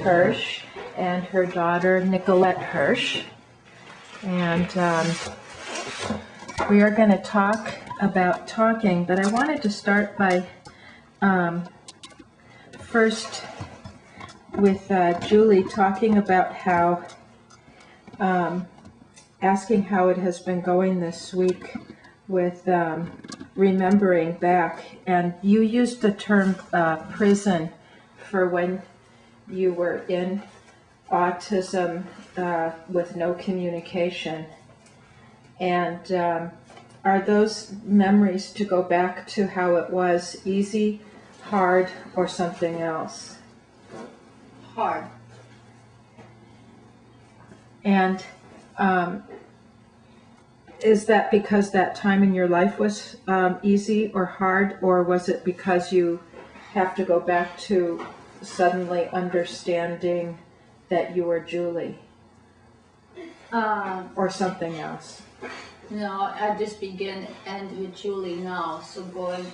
Hirsch and her daughter Nicolette Hirsch, and we are going to talk about talking, but I wanted to start by first with Julie talking about how asking how it has been going this week with remembering back, and you used the term prison for when you were in autism with no communication. And are those memories to go back to how it was easy, hard, or something else? Hard. And is that because that time in your life was easy or hard, or was it because you have to go back to suddenly understanding that you were Julie? Or something else? No, I just begin and with Julie now, so going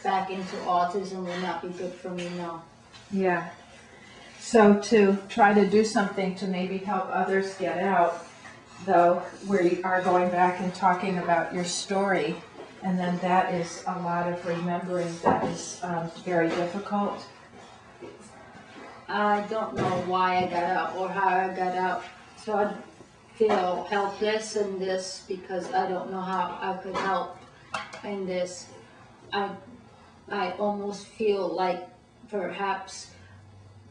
back into autism will not be good for me now. Yeah. So to try to do something to maybe help others get out, though, we are going back and talking about your story, and then that is a lot of remembering that is very difficult. I don't know why I got out or how I got out, so I feel helpless in this because I don't know how I could help in this. I almost feel like perhaps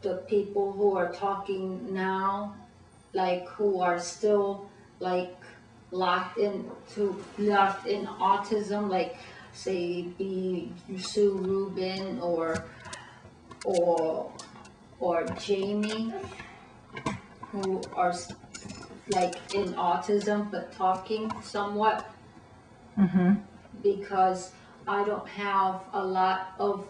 the people who are talking now, like who are still like locked in autism, like say be Sue Rubin or Jamie, who are like in autism but talking somewhat, because I don't have a lot of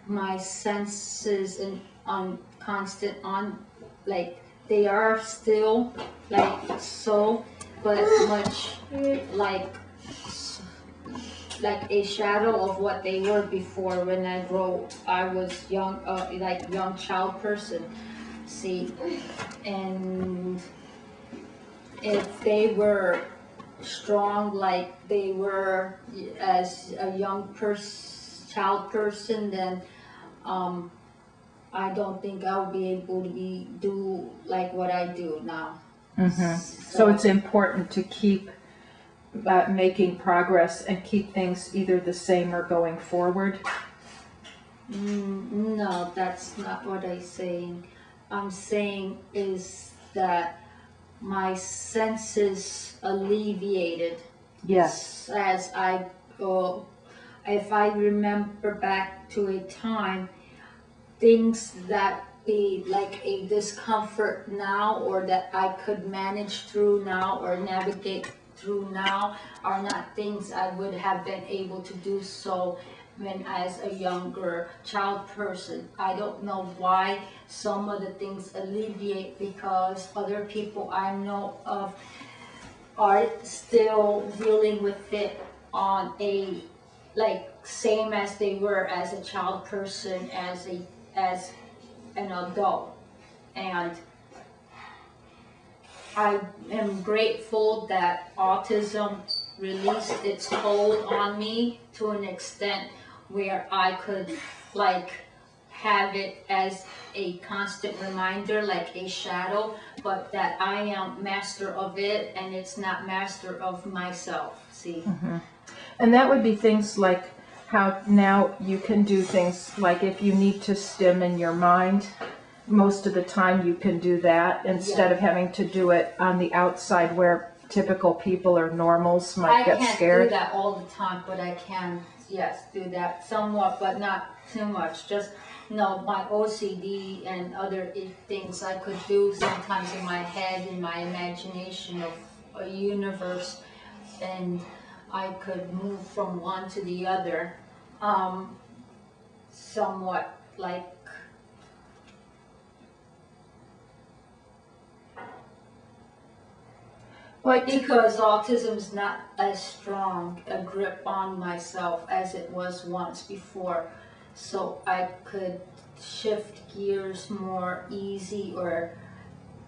my senses on constant on, like they are still like so, but much like a shadow of what they were before when I was young, like young child person. See, and if they were strong like they were as a young child person, then I don't think I would be able to do like what I do now. So it's important to keep making progress and keep things either the same or going forward? No, that's not what I'm saying. I'm saying is that my senses alleviated. Yes. As I go, if I remember back to a time, things that be like a discomfort now or that I could manage through now or navigate through now are not things I would have been able to do so when as a younger child person. I don't know why some of the things alleviate, because other people I know of are still dealing with it on a like same as they were as a child person, as an adult. And I am grateful that autism released its hold on me to an extent where I could like have it as a constant reminder, like a shadow, but that I am master of it and it's not master of myself. See? And that would be things like how now you can do things like if you need to stim in your mind, most of the time you can do that instead of having to do it on the outside where typical people or normals might get scared. I can't do that all the time, but I can, yes, do that somewhat, but not too much. Just, my OCD and other things I could do sometimes in my head, in my imagination of a universe, and I could move from one to the other, somewhat like because autism is not as strong a grip on myself as it was once before, so I could shift gears more easy or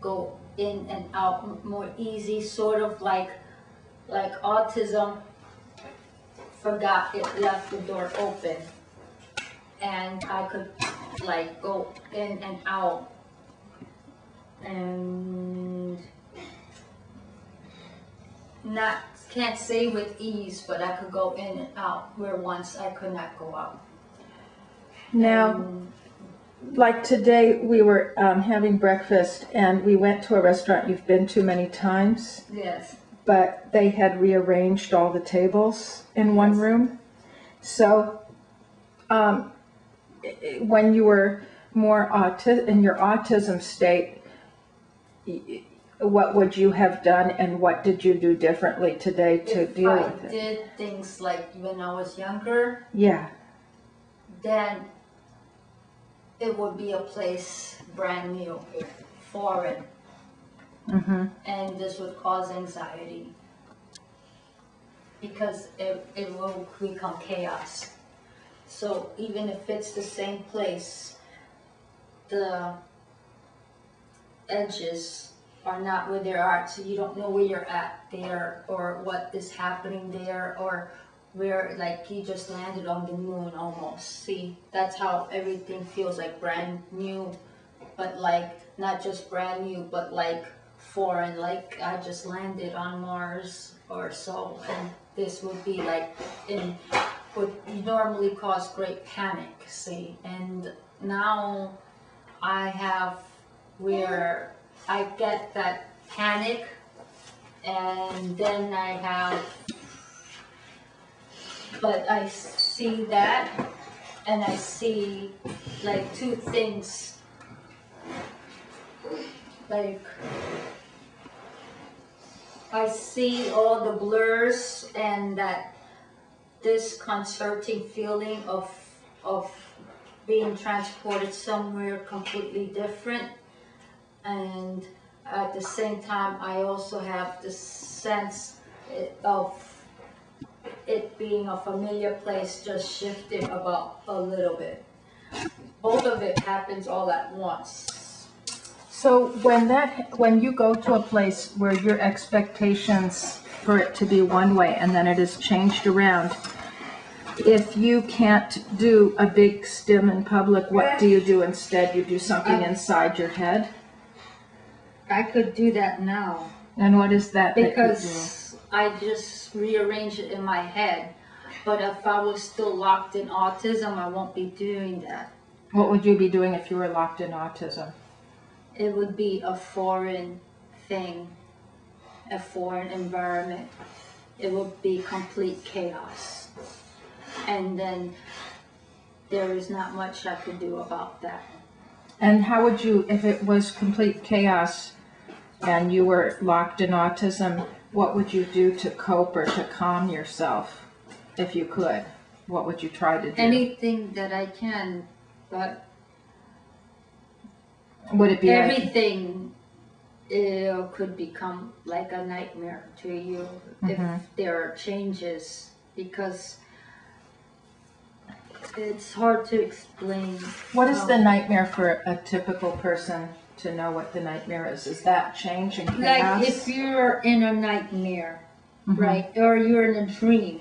go in and out more easy, sort of like autism forgot it left the door open, and I could like go in and out, and not can't say with ease, but I could go in and out where once I could not go out. Now, like today, we were having breakfast and we went to a restaurant you've been to many times, Yes. but they had rearranged all the tables in one room. So when you were more in your autism state, what would you have done and what did you do differently today to deal with it? If I did things like when I was younger, Yeah. then it would be a place brand new, foreign, and this would cause anxiety because it will become chaos. So even if it's the same place, the edges are not where they are, so you don't know where you're at there or what is happening there, or where like you just landed on the moon almost. See, that's how everything feels like brand new, but like not just brand new, but like foreign, like I just landed on Mars or so. And this would be like would normally cause great panic, see. And now I have where I get that panic, and then I have, but I see that, and I see like two things, like I see all the blurs and that disconcerting feeling of being transported somewhere completely different. And at the same time, I also have the sense of it being a familiar place, just shifting about a little bit. Both of it happens all at once. So when you go to a place where your expectations for it to be one way and then it is changed around, if you can't do a big stim in public, what do you do instead? You do something inside your head? I could do that now. And what is that? Because I just rearrange it in my head. But if I was still locked in autism, I won't be doing that. What would you be doing if you were locked in autism? It would be a foreign thing, a foreign environment. It would be complete chaos. And then there is not much I could do about that. And how would you, if it was complete chaos and you were locked in autism, what would you do to cope or to calm yourself, if you could? What would you try to do? Anything that I can, but would it be everything could become like a nightmare to you if there are changes, because it's hard to explain. What is the nightmare for a typical person to know what the nightmare is? Is that change and chaos? Like if you're in a nightmare, right, or you're in a dream,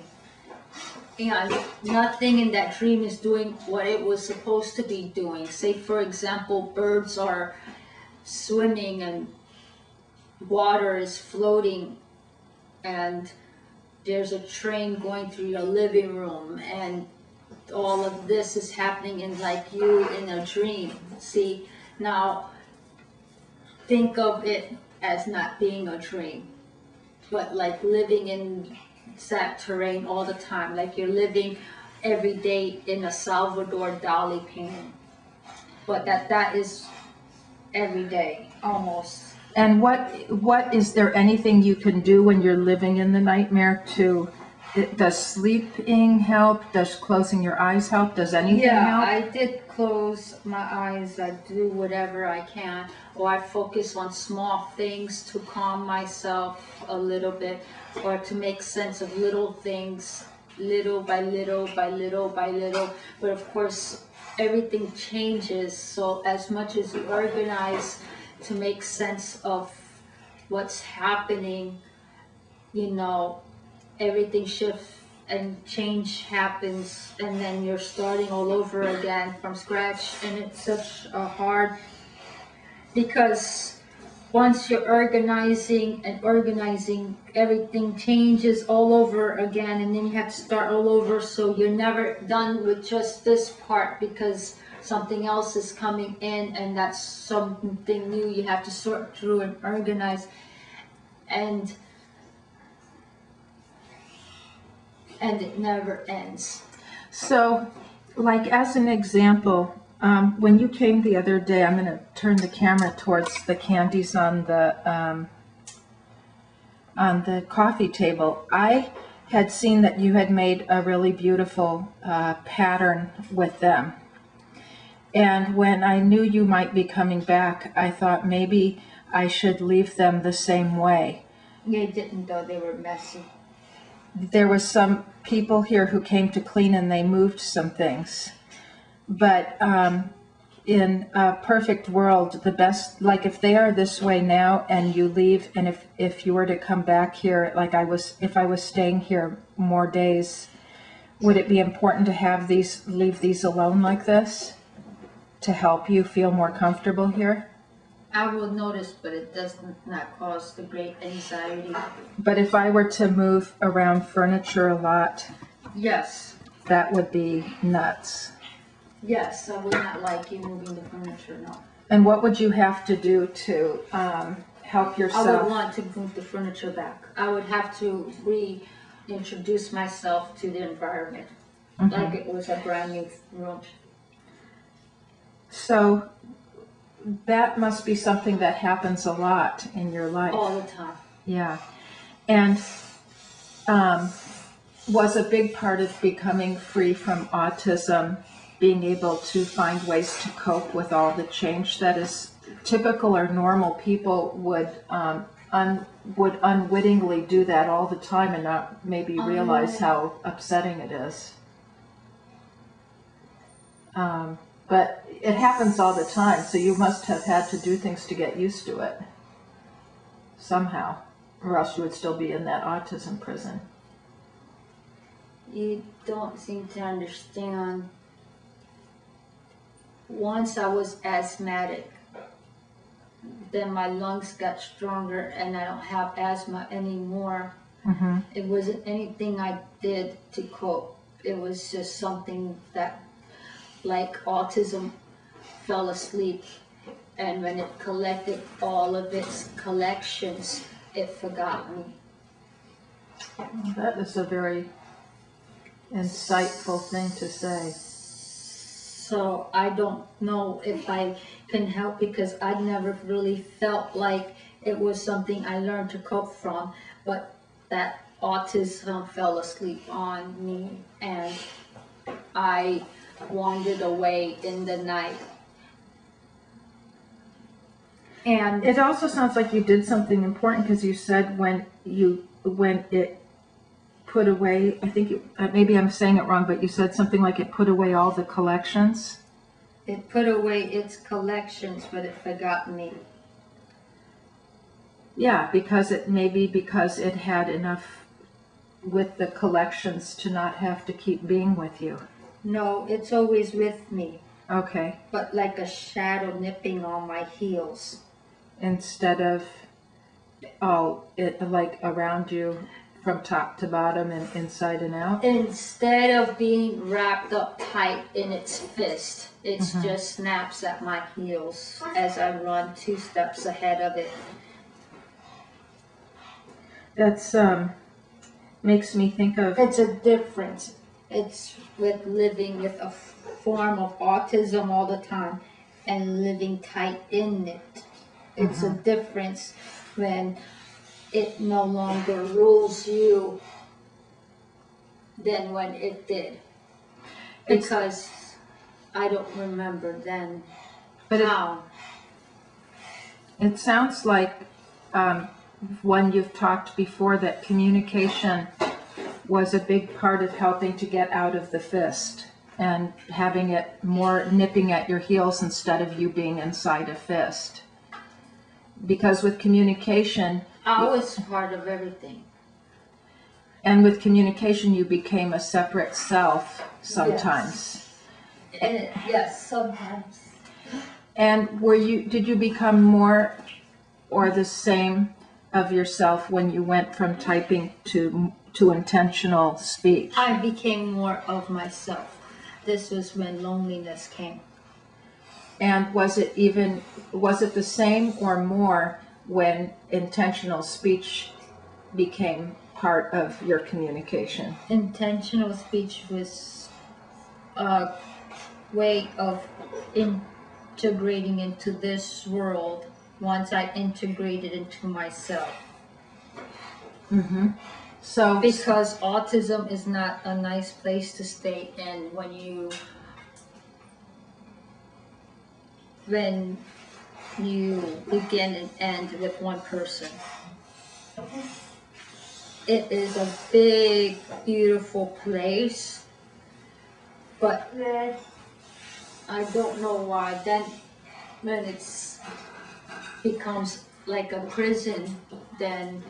and nothing in that dream is doing what it was supposed to be doing. Say, for example, birds are swimming and water is floating, and there's a train going through your living room, and all of this is happening in like you in a dream. See, now think of it as not being a dream, but like living in that terrain all the time, like you're living every day in a Salvador Dali painting, but that is every day almost. And what is there anything you can do when you're living in the nightmare to? Does sleeping help? Does closing your eyes help? Does anything help? Yeah, I did close my eyes. I do whatever I can, or I focus on small things to calm myself a little bit, or to make sense of little things, little by little by little by little. But of course, everything changes. So as much as you organize to make sense of what's happening, you know, everything shifts and change happens, and then you're starting all over again from scratch. And it's such a hard, because once you're organizing, everything changes all over again, and then you have to start all over. So you're never done with just this part, because something else is coming in, and that's something new you have to sort through and organize. And it never ends. So, like as an example, when you came the other day, I'm going to turn the camera towards the candies on the coffee table. I had seen that you had made a really beautiful pattern with them. And when I knew you might be coming back, I thought maybe I should leave them the same way. They didn't, though. They were messy. There was some people here who came to clean, and they moved some things. But in a perfect world, the best, like if they are this way now and you leave, and if you were to come back here, like if I was staying here more days, would it be important to have leave these alone like this to help you feel more comfortable here? I will notice, but it does not cause the great anxiety. But if I were to move around furniture a lot, Yes. that would be nuts. Yes, I would not like you moving the furniture, no. And what would you have to do to help yourself? I would want to move the furniture back. I would have to reintroduce myself to the environment, like it was a brand new room. So that must be something that happens a lot in your life. All the time. Yeah. And was a big part of becoming free from autism being able to find ways to cope with all the change that is typical or normal people would unwittingly do that all the time and not maybe realize how upsetting it is. But it happens all the time, so you must have had to do things to get used to it somehow, or else you would still be in that autism prison. You don't seem to understand. Once I was asthmatic, then my lungs got stronger and I don't have asthma anymore. It wasn't anything I did to cope. It was just something that, like autism, fell asleep, and when it collected all of its collections, it forgot me. That is a very insightful thing to say. So I don't know if I can help, because I never really felt like it was something I learned to cope from, but that autism fell asleep on me and I wandered away in the night. And it also sounds like you did something important, because you said when it put away, I think maybe I'm saying it wrong, but you said something like it put away all the collections. It put away its collections, but it forgot me. Yeah, because it had enough with the collections to not have to keep being with you. No, it's always with me. Okay. But like a shadow nipping on my heels. Instead of like around you from top to bottom and inside and out? Instead of being wrapped up tight in its fist, it just snaps at my heels as I run 2 steps ahead of it. That's makes me think of... It's a difference. It's with living with a form of autism all the time and living tight in it. It's a difference when it no longer rules you than when it did. Because I don't remember then how. It sounds like when you've talked before that communication was a big part of helping to get out of the fist. and having it more nipping at your heels instead of you being inside a fist. Because with communication, I was part of everything. and with communication, you became a separate self sometimes. Yes, sometimes. And did you become more or the same of yourself when you went from typing to intentional speech? I became more of myself. This was when loneliness came. And was it the same or more when intentional speech became part of your communication? Intentional speech was a way of integrating into this world once I integrated into myself. Mm-hmm. So because autism is not a nice place to stay in when you begin and end with one person. It is a big, beautiful place, but then I don't know why. Then when it becomes like a prison, then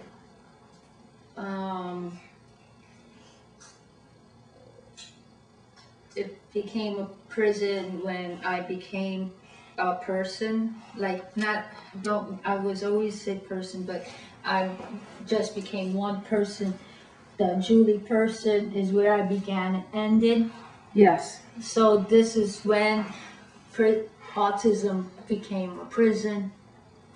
it became a prison when I became a person. I was always a person, but I just became one person. The Julie person is where I began and ended. yes. So this is when autism became a prison.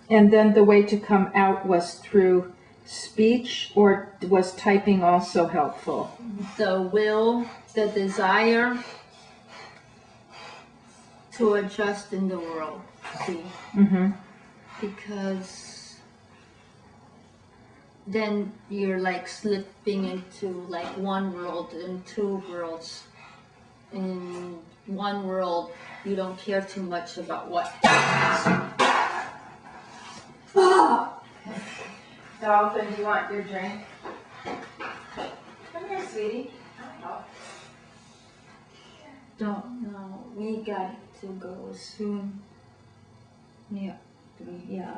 And then the way to come out was through speech, or was typing also helpful? The will, the desire to adjust in the world, see? Mm-hmm. Because then you're like slipping into like one world and two worlds. In one world, you don't care too much about what happens. Dolphin, do you want your drink? Come here, sweetie. Don't know. We got to go soon. Yeah. Yeah.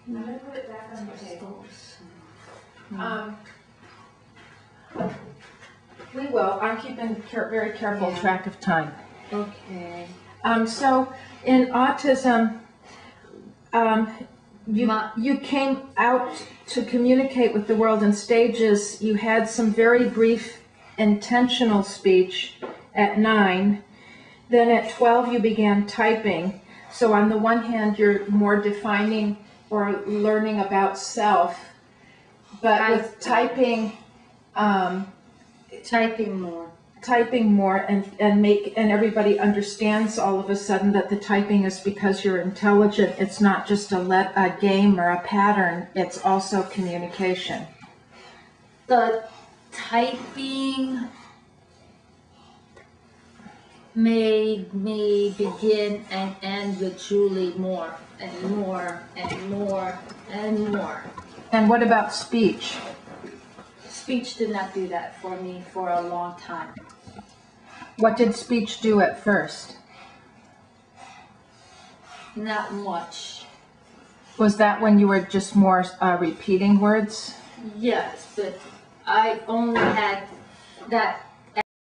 I'm gonna put it back on the table. We will. I'm keeping very careful track of time. Okay. So in autism, you came out to communicate with the world in stages. You had some very brief intentional speech at 9. Then at 12 you began typing. So on the one hand you're more defining or learning about self, but with typing more and everybody understands all of a sudden that the typing is because you're intelligent. It's not just a game or a pattern, it's also communication. The typing made me begin and end with Julie more and more and more and more. And what about speech? Speech did not do that for me for a long time. What did speech do at first? Not much. Was that when you were just more repeating words? Yes, but I only had that